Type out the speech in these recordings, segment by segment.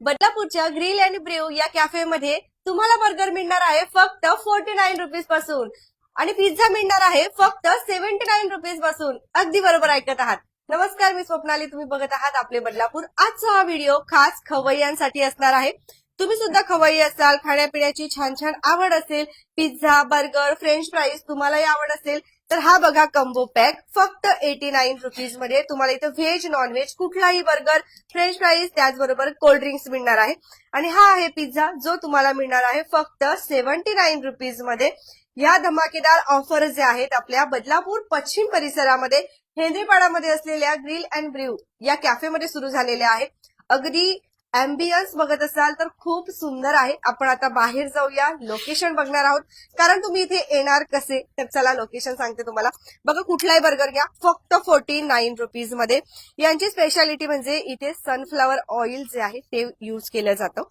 बदलापूरच्या grill and ब्र्यू या कॅफेमध्ये तुम्हाला बर्गर मिळणार आहे फक्त 49 रुपीज पासून आणि पिझ्झा मिळणार आहे फक्त 79 रुपीज पासून. अगदी बरोबर ऐकत आहात. नमस्कार, मी स्वप्नाली. तुम्ही बघत आहात आपले बदलापूर. आजचा हा व्हिडिओ खास खवय्यांसाठी असणार आहे. तुम्ही सुद्धा खवय्ये असाल, खाण्यापिण्याची छान छान आवड असेल, पिझ्झा, बर्गर, फ्रेंच फ्राईज तुम्हालाही आवड असेल तर हा बघा कॉम्बो पॅक फक्त 89 रुपीज मध्ये तुम्हाला इथं व्हेज नॉन व्हेज कुठलाही बर्गर, फ्रेंच फ्राईज त्याचबरोबर कोल्ड ड्रिंक्स मिळणार आहे. आणि हा आहे पिझ्झा जो तुम्हाला मिळणार आहे फक्त 79 रुपीज मध्ये. या धमाकेदार ऑफर जे आहेत आपल्या बदलापूर पश्चिम परिसरामध्ये हेंद्रेपाडामध्ये असलेल्या ग्रिल अँड ब्र्यू या कॅफेमध्ये सुरू झालेल्या आहेत. अगदी अँबियन्स बघत असाल तर खूप सुंदर आहे. आपण आता बाहेर जाऊया, लोकेशन बघणार आहोत. कारण तुम्ही इथे येणार कसे तर चला लोकेशन सांगते तुम्हाला. बघा, कुठलाही बर्गर घ्या फक्त 49 रुपीज मध्ये. यांची स्पेशालिटी म्हणजे इथे सनफ्लॉवर ऑइल जे आहे ते यूज केलं जातं.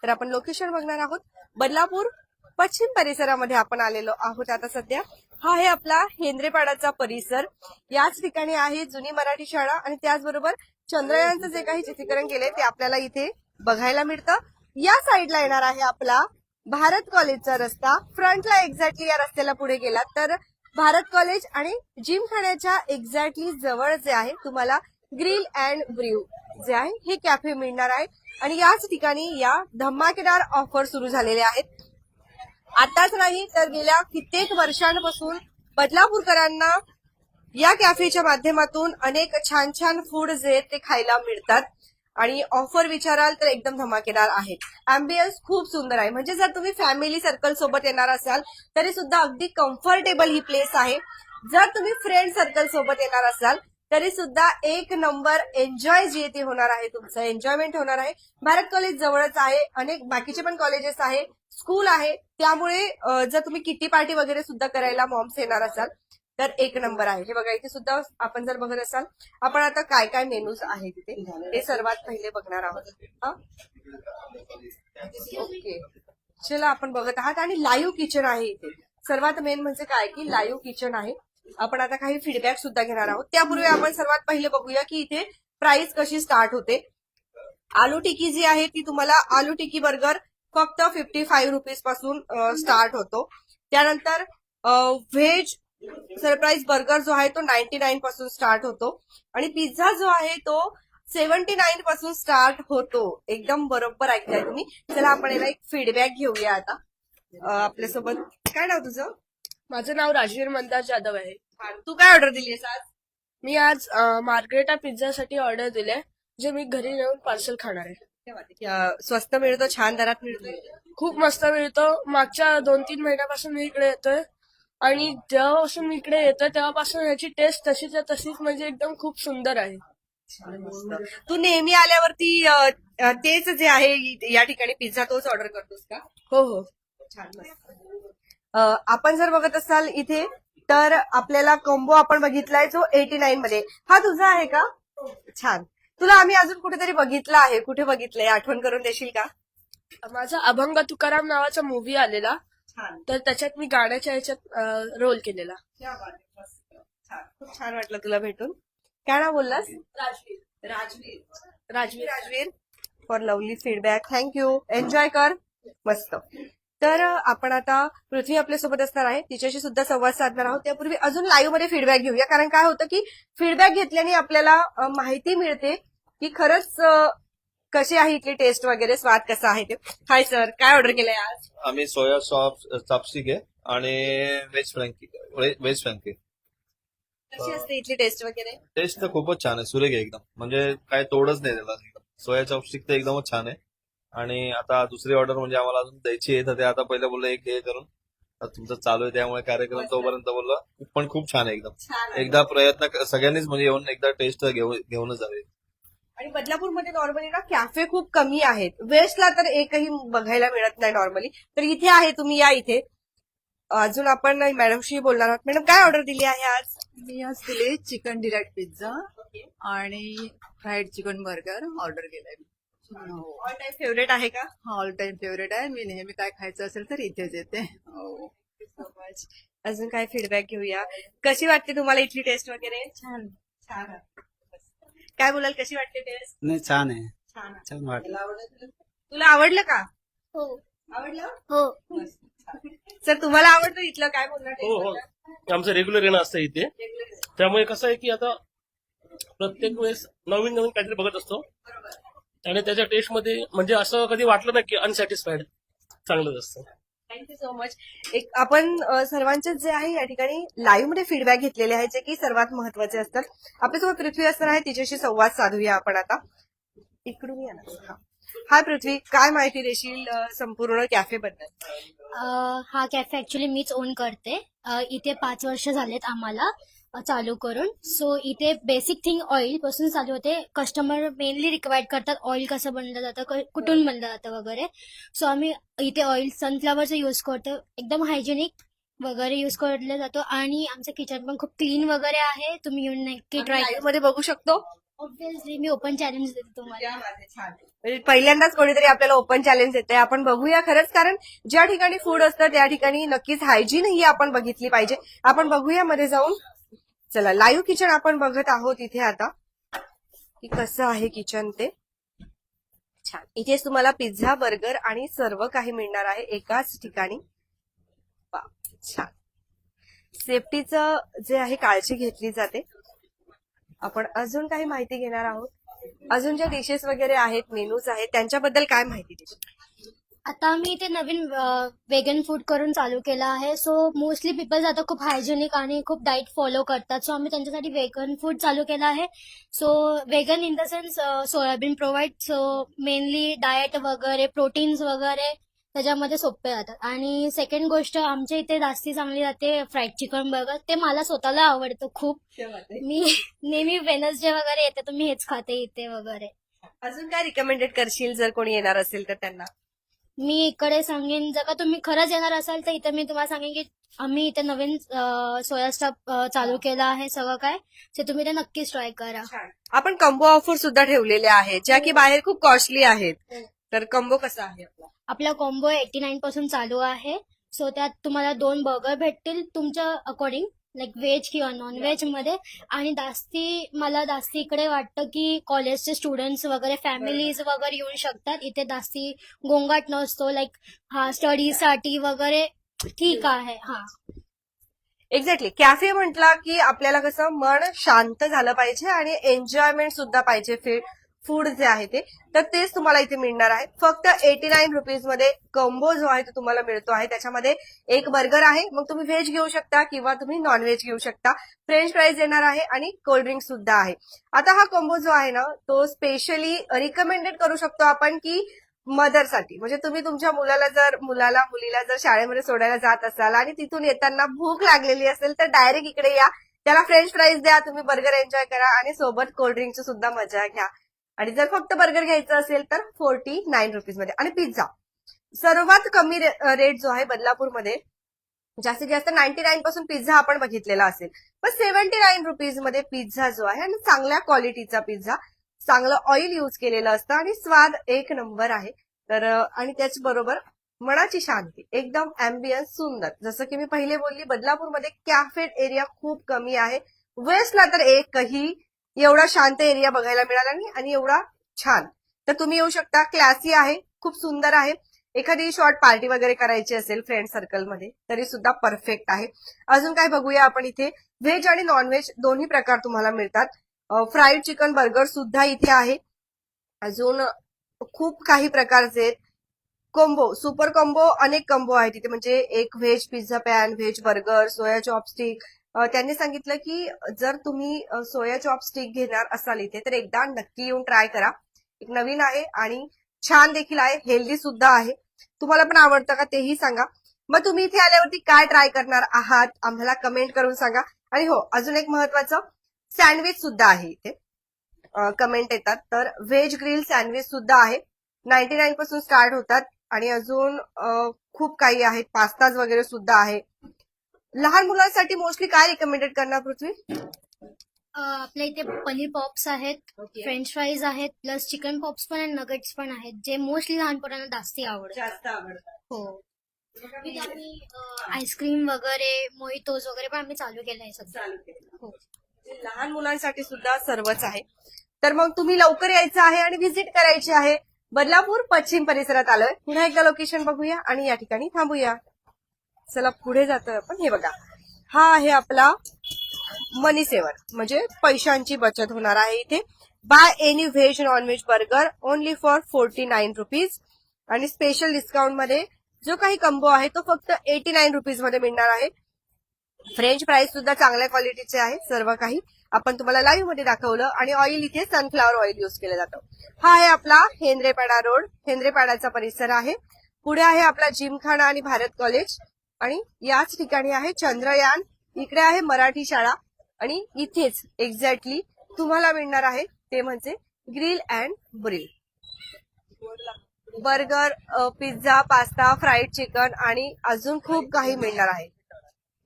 तर आपण लोकेशन बघणार आहोत. बदलापूर पश्चिम परिसरामध्ये आपण आलेलो आहोत आता सध्या. हा आहे आपला हेंद्रेपाडाचा परिसर. याच ठिकाणी आहे जुनी मराठी शाळा आणि त्याचबरोबर चंद्रयानचं जे काही चित्रीकरण केलंय ते आपल्याला इथे बघायला मिळतं. या साईडला येणार आहे आपला भारत कॉलेजचा रस्ता. फ्रंटला एक्झॅक्टली या रस्त्याला पुढे गेला तर भारत कॉलेज आणि जिमखान्याच्या एक्झॅक्टली जवळ जे आहे तुम्हाला ग्रिल अँड ब्र्यू जे आहे हे कॅफे मिळणार आहे. आणि याच ठिकाणी या धमाकेदार ऑफर सुरू झालेल्या आहेत. आताच नाही तर गेल्या कित्येक वर्षांपासून बदलापूरकरांना या कॅफेच्या माध्यमातून अनेक छान छान फूड जे आहेत ते खायला मिळतात. आणि ऑफर विचाराल तर एकदम धमाकेदार आहेत. अँबियन्स खूप सुंदर आहे. म्हणजे जर तुम्ही फॅमिली सर्कल सोबत येणार असाल तरी सुद्धा अगदी कम्फर्टेबल ही प्लेस आहे. जर तुम्ही फ्रेंड सर्कल सोबत येणार असाल तरी सुद्धा एक नंबर एन्जॉय जे ते होणार आहे, तुमचं एन्जॉयमेंट होणार आहे. भारत कॉलेज जवळच आहे. अनेक बाकीचे पण कॉलेजेस आहे, स्कूल आहे. त्यामुळे जर तुम्ही किटी पार्टी वगैरे सुद्धा करायला मॉम्स येणार असाल तर एक नंबर आहे. हे बघा, इथे सुद्धा आपण जर बघत असाल आपण आता काय काय मेनूज आहेत तिथे हे सर्वात पहिले बघणार आहोत. ओके, चला आपण बघत आहात. आणि लाईव्ह किचन आहे इथे. सर्वात मेन म्हणजे काय की लाईव्ह किचन आहे. आपण आता काही फीडबॅक सुद्धा घेणार आहोत. त्यापूर्वी आपण सर्वात पहिले बघूया की इथे प्राइस कशी स्टार्ट होते. आलू टिक्की जी आहे ती तुम्हाला आलू टिक्की बर्गर फक्त 55 रुपीज पासून स्टार्ट होतो. त्यानंतर व्हेज सरप्राईज बर्गर जो आहे तो 99 पासून स्टार्ट होतो. आणि पिझ्झा जो आहे तो 79 पासून स्टार्ट होतो. एकदम बरोबर ऐकताय तुम्ही. चला आपण याला एक फीडबॅक घेऊया आता. आपल्यासोबत काय नाव तुझं? माझं नाव राजवीर मंदार जाधव आहे. तू काय ऑर्डर दिलीस आज? मी आज मार्गरेटा पिझ्झासाठी ऑर्डर दिले, जे मी घरी नेऊन पार्सल खाणार आहे. स्वस्त मिळतो, छान दरात मिळतोय. खूप मस्त मिळतो. मागच्या 2-3 महिन्यापासून मी इकडे येतोय आणि जेव्हापासून मी इकडे येतोय तेव्हापासून याची टेस्ट तशीच म्हणजे एकदम खूप सुंदर आहे. तू नेहमी आल्यावरती तेच जे आहे या ठिकाणी पिझ्झा तोच ऑर्डर करतोस का? हो हो. छान. आपण जर बघत असाल इथे तर आपल्याला कॉम्बो आपण बघितलाय जो 89 मध्ये. हा तुझा आहे का? छान. तुला आम्ही अजून कुठेतरी बघितलं आहे. कुठे बघितलंय आठवण करून देशील का? माझा अभंग तुकाराम नावाचा मूवी आलेला, छान. तर त्याच्यात मी गाण्याच्या ह्याच्यात रोल केलेला. खूप छान वाटलं तुला भेटून. काय नाव बोललास? Rajveer. Rajveer. Rajveer for lovely feedback. Thank you. Enjoy कर. मस्त. तर आपण आता पृथ्वी आपल्यासोबत असणार आहे, तिच्याशी सुद्धा संवाद साधणार आहोत. त्यापूर्वी अजून लाईव्ह मध्ये फीडबॅक घेऊया. कारण काय होतं की फीडबॅक घेतल्याने आपल्याला माहिती मिळते की खरंच कशी आहे इथली टेस्ट वगैरे, स्वाद कसा आहे ते. हाय सर, काय ऑर्डर केलंय आज? आम्ही सोया सॉस चॉपस्टिक आहे आणि व्हेज फ्रँकी. कशी असते इथली टेस्ट वगैरे? टेस्ट तर खूपच छान आहे, सुरेख आहे एकदम. म्हणजे काय तोडच नाही त्याला. सोया चॉपस्टिक तर एकदमच छान आहे. आणि आता दुसरी ऑर्डर म्हणजे आम्हाला अजून द्यायची आहे, तर ते आता पहिलं बोललं एक हे करून तुमचं चालू आहे त्यामुळे कार्यक्रम तोपर्यंत बोललं. पण खूप छान आहे एकदम. एकदा प्रयत्न सगळ्यांनीच म्हणजे येऊन एकदा टेस्ट घेऊनच जावे. आणि बदलापूरमध्ये नॉर्मली ना कॅफे खूप कमी आहेत. वेस्टला तर एकही बघायला मिळत नाही नॉर्मली. तर इथे आहे, तुम्ही या इथे. अजून आपण मॅडमशी बोलणार आहोत. मॅडम, काय ऑर्डर दिली आहे आज? मी आज दिले चिकन डिलाइट पिझ्झा आणि फ्राईड चिकन बर्गर ऑर्डर केलाय. ऑल टाइम फेवरेट आहे का? ऑल टाइम फेवरेट आहे. मी नेहमी काय खायचं असेल तर इथेच येते. अजून काय फीडबॅक घेऊया. कशी वाटते तुम्हाला इथली टेस्ट वगैरे? छान. छान. काय बोलाल, कशी वाटते टेस्ट? नाही, छान आहे. छान वाटलं. तुला आवडलं का? हो आवडलं? हो सर तुम्हाला आवडतं इथलं काय बोलणार हो हो आमचं रेग्युलर येणं असतं इथे. त्यामुळे कसं आहे की आता प्रत्येक वेळेस नवीन नवीन काहीतरी बघत असतो आणि त्याच्या टेस्ट मध्ये म्हणजे असं कधी वाटलं नाही की अनसॅटिस्फाईड. चांगलंच असतं. Thank you so much. एक आपण सर्वांचे जे आहे या ठिकाणी लाईव्ह मध्ये फीडबॅक घेतलेले आहेत जे की सर्वात महत्वाचे असतात. आपल्यासोबत पृथ्वी असणार आहे, तिच्याशी संवाद साधूया आपण आता. इकडून या ना. हाय पृथ्वी, काय माहिती देशील संपूर्ण कॅफे बद्दल? हा कॅफे ऍक्च्युली मीच ओन करते. इथे 5 वर्ष झालेत आम्हाला चालू करून. सो इथे बेसिक थिंग ऑइल पासून चालू होते. कस्टमर मेनली रिक्वायर्ड करतात ऑइल कसं बनलं जातं, कुठून बनलं जातं वगैरे. सो आम्ही इथे ऑइल सनफ्लॉवरचं यूज करतो, एकदम हायजेनिक वगैरे यूज केलं जातो. आणि आमचं किचन पण खूप क्लीन वगैरे आहे. तुम्ही येऊन नक्की ट्राय लाईव्ह मध्ये बघू शकतो. ऑब्व्हियसली मी ओपन चॅलेंज देते तुम्हाला. म्हणजे पहिल्यांदाच कोणीतरी आपल्याला ओपन चॅलेंज देते. आपण बघूया खरंच, कारण ज्या ठिकाणी फूड असतं त्या ठिकाणी नक्कीच हायजीन ही आपण बघितली पाहिजे. आपण बघूया मध्ये जाऊन. चला, लाईव्ह किचन आपण बघत आहोत इथे आता की कसं आहे किचन ते. छान. इथेच तुम्हाला पिझ्झा, बर्गर आणि सर्व काही मिळणार आहे एकाच ठिकाणी. वा, छान. सेफ्टीचं जे आहे काळजी घेतली जाते. आपण अजून काही माहिती घेणार आहोत. अजून ज्या डिशेस वगैरे आहेत, मेनूज आहेत, त्यांच्याबद्दल काय माहिती देशील? आता मी इथे नवीन वेगन फूड करून चालू केलं आहे. सो मोस्टली पीपल्स आता खूप हायजेनिक आणि खूप डाएट फॉलो करतात. सो आम्ही त्यांच्यासाठी वेगन फूड चालू केलं आहे. So vegan in the sense soybean provide. So mainly diet वगैरे प्रोटीन्स वगैरे त्याच्यामध्ये सोपे जातात. आणि सेकंड गोष्ट आमच्या इथे जास्ती चांगली जाते फ्राईड चिकन बर्गर. ते मला स्वतःला आवडतं खूप. मी नेहमी वेनसडे वगैरे येते तर मी हेच खाते इथे वगैरे. अजून काय रिकमेंडेड करशील जर कोणी येणार असेल तर त्यांना? मी इकडे सांगेन, जर का तुम्ही खरंच येणार असाल तर इथे मी तुम्हाला सांगेन की आम्ही इथे नवीन सोया स्टफ चालू केला आहे सगळं काय. ते तुम्ही ते नक्कीच ट्राय करा. आपण कॉम्बो ऑफर सुद्धा ठेवलेल्या आहेत ज्या की बाहेर खूप कॉस्टली आहेत. तर कॉम्बो कसा आहे आपला? आपला कॉम्बो 89 पासून चालू आहे. सो त्यात तुम्हाला 2 बर्गर भेटतील तुमच्या अकॉर्डिंग, लाईक व्हेज किंवा नॉन व्हेज मध्ये. आणि मला जास्ती इकडे वाटतं की कॉलेजचे स्टुडंट्स वगैरे फॅमिलीज वगैरे येऊ शकतात. इथे जास्ती गोंगाट नसतो, लाईक हा स्टडीसाठी वगैरे ठीक आहे. हा एक्झॅक्टली. कॅफे म्हटला की आपल्याला कसं मन शांत झालं पाहिजे आणि एन्जॉयमेंट सुद्धा पाहिजे. फूड जे आहे ते तर तेच तुम्हाला इथे मिळणार आहे. फक्त 89 रुपीज मध्ये कॉम्बो जो आहे तो तुम्हाला मिळतो आहे. त्याच्यामध्ये एक बर्गर आहे, मग तुम्ही व्हेज घेऊ शकता किंवा तुम्ही नॉन व्हेज घेऊ शकता. फ्रेंच फ्राईज येणार आहे आणि कोल्ड्रिंक सुद्धा आहे. आता हा कॉम्बो जो आहे ना तो स्पेशली रिकमेंडेड करू शकतो आपण की मदरसाठी. म्हणजे तुम्ही तुमच्या मुलीला जर शाळेमध्ये सोडायला जात असाल आणि तिथून येताना भूक लागलेली असेल तर डायरेक्ट इकडे या, त्याला फ्रेंच फ्राईज द्या, तुम्ही बर्गर एन्जॉय करा आणि सोबत कोल्ड्रिंकची सुद्धा मजा घ्या. आणि जर फक्त बर्गर घ्यायचं असेल तर 49 रुपीज मध्ये. आणि पिझ्झा सर्वात कमी रेट जो आहे बदलापूरमध्ये, जास्तीत जास्त 99 पासून पिझ्झा आपण बघितलेला असेल, पण 79 रुपीज मध्ये पिझ्झा जो आहे आणि चांगल्या क्वालिटीचा पिझ्झा, चांगलं ऑइल यूज केलेलं असतं आणि स्वाद एक नंबर आहे. तर आणि त्याचबरोबर मनाची शांती, एकदम अँबियन्स सुंदर. जसं की मी पहिले बोलली, बदलापूरमध्ये कॅफे एरिया खूप कमी आहे. वेस्टला तर एकही एवढा शांत एरिया बघायला मिळाला नाही आणि एवढा छान. तर तुम्ही येऊ शकता. क्लासी आहे, खूप सुंदर आहे. एखादी शॉर्ट पार्टी वगैरे करायची असेल फ्रेंड सर्कलमध्ये तरी सुद्धा परफेक्ट आहे. अजून काय बघूया आपण इथे. व्हेज आणि नॉन व्हेज दोन्ही प्रकार तुम्हाला मिळतात. फ्राईड चिकन बर्गर सुद्धा इथे आहे. अजून खूप काही प्रकारचे कॉम्बो, सुपर कॉम्बो, अनेक कॉम्बो आहेत इथे. म्हणजे एक veg pizza pan, veg burger, soya chopstick. त्यांनी सांगितलं की जर तुम्ही सोया चॉपस्टिक घेणार असाल इथे तर एकदा नक्की येऊन ट्राय करा. एक नवीन आहे आणि छान देखील आहे, हेल्दी सुद्धा आहे. तुम्हाला पण आवडतं का तेही सांगा. मग तुम्ही इथे आल्यावरती काय ट्राय करणार आहात आम्हाला कमेंट करून सांगा. आणि हो, अजून एक महत्वाचं, सँडविच सुद्धा आहे इथे. कमेंट येतात तर व्हेज ग्रिल सँडविच सुद्धा आहे. 99 पासून स्टार्ट होतात. आणि अजून खूप काही आहेत. पास्ताज वगैरे सुद्धा आहे. लहान मुलांसाठी मोस्टली काय रिकमेंडेड करणार पृथ्वी? आपल्या इथे पनीर पॉप्स आहेत, फ्रेंच फ्राईज आहेत, प्लस चिकन पॉप्स पण आणि नगेट्स पण आहेत, जे मोस्टली लहानपणांना जास्ती आवडतात. हो. इथे आम्ही आईस्क्रीम वगैरे, मोहितोज वगैरे पण आम्ही चालू केलं आहे सध्या. हो. लहान मुलांसाठी सुद्धा सर्वच आहे. तर मग तुम्ही लवकर यायचं आहे आणि व्हिजिट करायची आहे. बदलापूर पश्चिम परिसरात आलोय. पुन्हा एकदा लोकेशन बघूया आणि या ठिकाणी थांबूया. चला पुढे जातोय आपण. हे बघा, हा आहे आपला मनी सेवर, म्हणजे पैशांची बचत होणार आहे इथे. By any veg non veg burger only for 49 rupees. आणि स्पेशल डिस्काउंट मध्ये जो काही कंबो आहे तो फक्त 89 रुपीज मध्ये मिळणार आहे. फ्रेंच फ्राईज सुद्धा चांगल्या क्वालिटीचे आहे. सर्व काही आपण तुम्हाला लाईव्ह मध्ये दाखवलं. आणि ऑइल इथे सनफ्लॉवर ऑइल युज केलं जातं. हा आहे आपला हेंद्रेपाडा रोड, हेंद्रेपाडाचा परिसर आहे. पुढे आहे आपला जिमखाना आणि भारत कॉलेज. आणि याच ठिकाणी आहे चंद्रयान. इकडे आहे मराठी शाळा. आणि इथेच एक्झॅक्टली तुम्हाला मिळणार आहे ते म्हणजे grill and Brill. Burger, pizza, pasta, fried chicken आणि अजून खूप काही मिळणार आहे.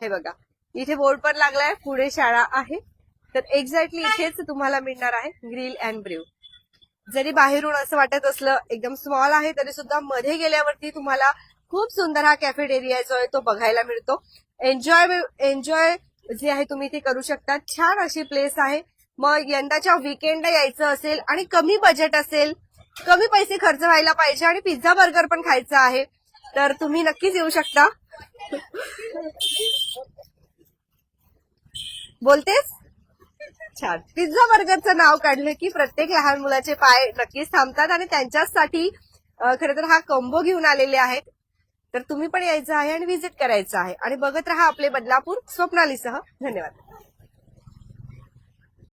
हे बघा, इथे बोर्ड पण लागलाय, पुढे शाळा आहे. तर एक्झॅक्टली इथेच तुम्हाला मिळणार आहे ग्रिल अँड ब्रिव. जरी बाहेरून असं वाटत असलं एकदम स्मॉल आहे, तरी सुद्धा मध्ये गेल्यावरती तुम्हाला खूप सुंदर हा कॅफेटेरिया जो आहे तो बघायला मिळतो. एन्जॉय जे आहे तुम्ही इथे करू शकता. छान अशी प्लेस आहे. मग यंदाच्या वीकेंडला यायचं असेल आणि कमी बजेट असेल, कमी पैसे खर्च व्हायला पाहिजे आणि पिझ्झा बर्गर पण खायचा आहे, तर तुम्ही नक्कीच येऊ शकता. बोलतेस छान. पिझ्झा बर्गरचं नाव काढलं की प्रत्येक लहान मुलाचे पाय नक्कीच थांबतात आणि त्यांच्यासाठी खरं तर हा कॉम्बो घेऊन आलेले आहेत. तर तुम्ही पण यायचं आहे आणि व्हिजिट करायचं आहे. आणि बघत राहा आपले बदलापूर स्वप्नालीसह. धन्यवाद.